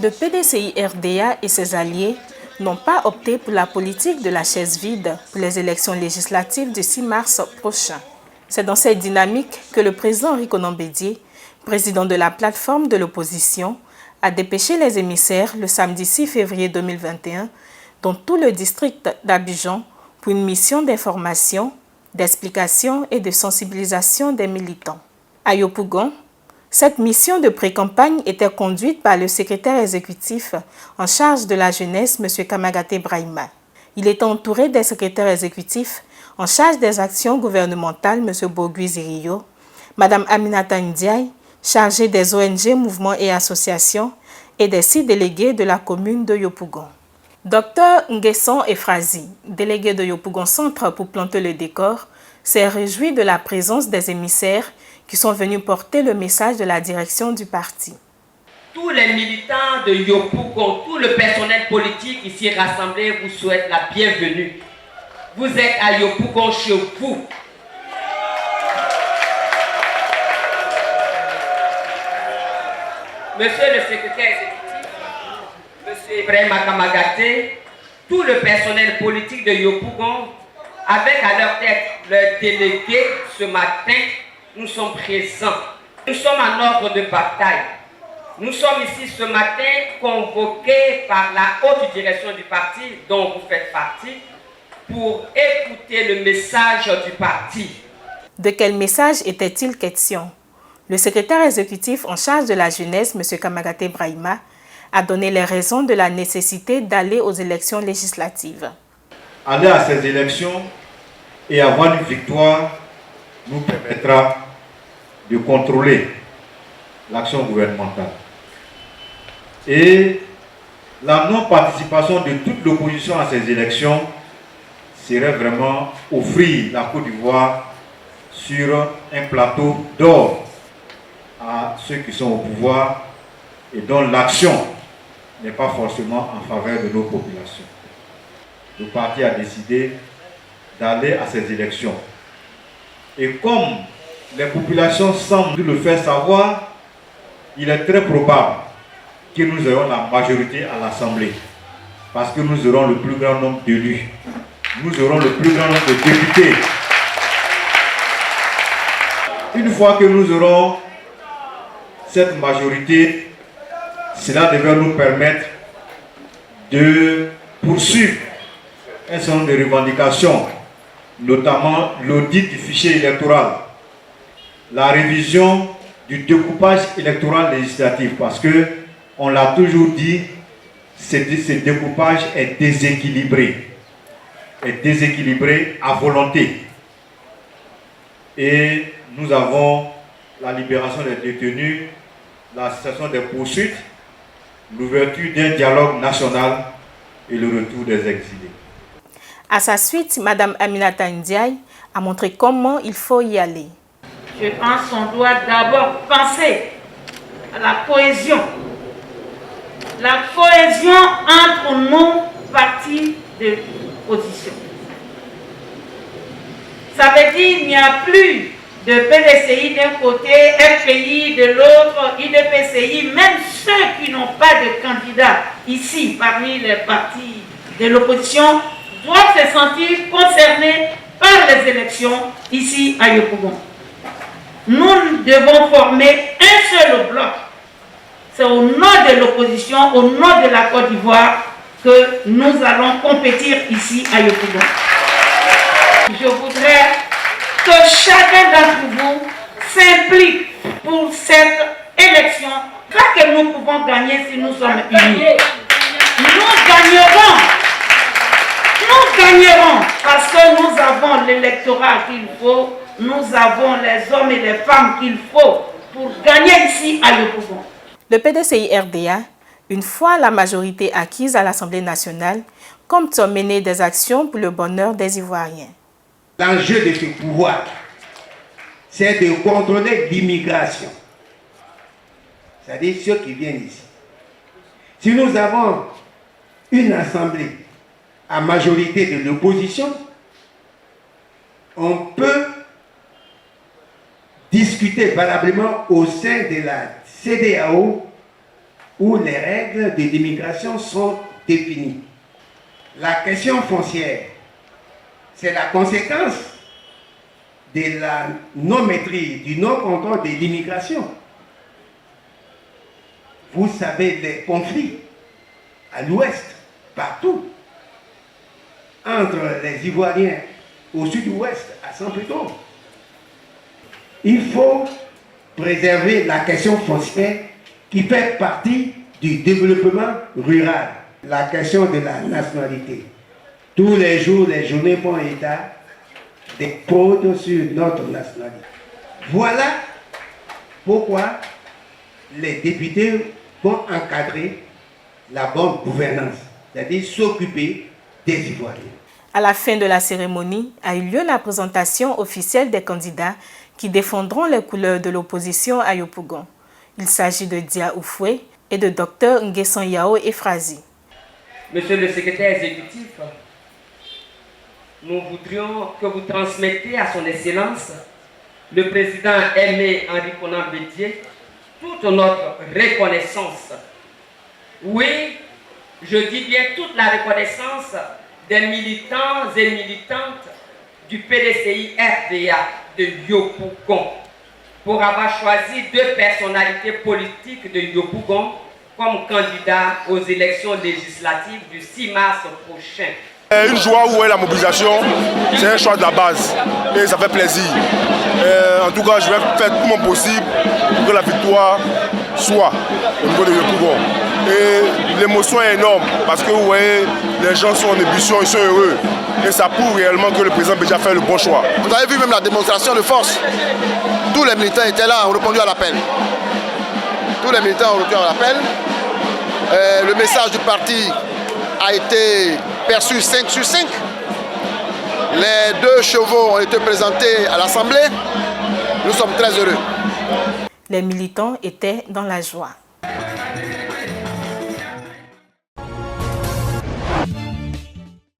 Le PDCI-RDA et ses alliés n'ont pas opté pour la politique de la chaise vide pour les élections législatives du 6 mars prochain. C'est dans cette dynamique que le président Henri Konan Bédié, président de la plateforme de l'opposition, a dépêché les émissaires le samedi 6 février 2021 dans tout le district d'Abidjan pour une mission d'information, d'explication et de sensibilisation des militants. À Yopougon, cette mission de pré-campagne était conduite par le secrétaire exécutif en charge de la jeunesse, M. Kamagaté Brahima. Il était entouré des secrétaires exécutifs en charge des actions gouvernementales, M. Bourgui Zirio, Mme Aminata Ndiaye, chargée des ONG, mouvements et associations, et des 6 délégués de la commune de Yopougon. Dr Nguesson Efrazi, délégué de Yopougon Centre pour planter le décor, s'est réjoui de la présence des émissaires qui sont venus porter le message de la direction du parti. Tous les militants de Yopougon, tout le personnel politique ici rassemblé vous souhaite la bienvenue. Vous êtes à Yopougon chez vous. Monsieur le secrétaire exécutif, Monsieur Ibrahima Kamagaté, tout le personnel politique de Yopougon, avec à leur tête leur délégué ce matin, nous sommes présents. Nous sommes en ordre de bataille. Nous sommes ici ce matin convoqués par la haute direction du parti dont vous faites partie pour écouter le message du parti. De quel message était-il question? Le secrétaire exécutif en charge de la jeunesse, M. Kamagaté Brahima, a donné les raisons de la nécessité d'aller aux élections législatives. Aller à ces élections et avoir une victoire nous permettra de contrôler l'action gouvernementale. Et la non-participation de toute l'opposition à ces élections serait vraiment offrir la Côte d'Ivoire sur un plateau d'or à ceux qui sont au pouvoir et dont l'action n'est pas forcément en faveur de nos populations. Le parti a décidé d'aller à ces élections. Et comme les populations semblent le faire savoir, il est très probable que nous ayons la majorité à l'Assemblée. Parce que nous aurons le plus grand nombre d'élus. Nous aurons le plus grand nombre de députés. Une fois que nous aurons cette majorité, cela devrait nous permettre de poursuivre un certain nombre de revendications, notamment l'audit du fichier électoral, la révision du découpage électoral législatif, parce que on l'a toujours dit, ce découpage est déséquilibré à volonté. Et nous avons la libération des détenus, la cessation des poursuites, l'ouverture d'un dialogue national et le retour des exilés. À sa suite, Mme Aminata Ndiaye a montré comment il faut y aller. Je pense qu'on doit d'abord penser à la cohésion. La cohésion entre nos partis de opposition. Ça veut dire qu'il n'y a plus de PDCI d'un côté, FPI de l'autre, IDPCI, même ceux qui n'ont pas de candidats ici parmi les partis de l'opposition doivent se sentir concernés par les élections ici à Yopougon. Nous devons former un seul bloc. C'est au nom de l'opposition, au nom de la Côte d'Ivoire, que nous allons compétir ici à Yopougon. Je voudrais que chacun d'entre vous s'implique pour cette élection. Pas que nous pouvons gagner si nous sommes unis. Nous gagnerons. Nous gagnerons parce que nous avons l'électorat qu'il faut, nous avons les hommes et les femmes qu'il faut pour gagner ici à Yopougon. Le PDCI-RDA, une fois la majorité acquise à l'Assemblée nationale, compte mener des actions pour le bonheur des Ivoiriens. L'enjeu de ce pouvoir, c'est de contrôler l'immigration. C'est-à-dire ceux qui viennent ici. Si nous avons une assemblée à majorité de l'opposition, on peut discuter valablement au sein de la CEDEAO où les règles de l'immigration sont définies. La question foncière, c'est la conséquence de la non-maîtrise, du non-contrôle de l'immigration. Vous savez les conflits à l'ouest, partout, entre les Ivoiriens au sud-ouest, à Saint-Pétersbourg. Il faut préserver la question foncière qui fait partie du développement rural. La question de la nationalité. Tous les jours, les journées font état des fautes sur notre nationalité. Voilà pourquoi les députés vont encadrer la bonne gouvernance, c'est-à-dire s'occuper des Ivoiriens. À la fin de la cérémonie a eu lieu la présentation officielle des candidats qui défendront les couleurs de l'opposition à Yopougon. Il s'agit de Dia Oufoué et de Dr Nguessan Yao Efrazi. Monsieur le secrétaire exécutif, nous voudrions que vous transmettiez à son Excellence, le président Aimé Henri Konan Bédié, toute notre reconnaissance. Oui, je dis bien toute la reconnaissance des militants et militantes du PDCI RDA de Yopougon pour avoir choisi deux personnalités politiques de Yopougon comme candidats aux élections législatives du 6 mars prochain. Une joie où est la mobilisation, c'est un choix de la base et ça fait plaisir. En tout cas, je vais faire tout mon possible pour que la victoire soit au niveau de Yopougon. Et l'émotion est énorme parce que vous voyez, les gens sont en ébullition, ils sont heureux. Et ça prouve réellement que le président Bédié a fait le bon choix. Vous avez vu même la démonstration de force. Tous les militants étaient là, ont répondu à l'appel. Tous les militants ont répondu à l'appel. Le message du parti a été perçu 5 sur 5. Les 2 chevaux ont été présentés à l'Assemblée. Nous sommes très heureux. Les militants étaient dans la joie.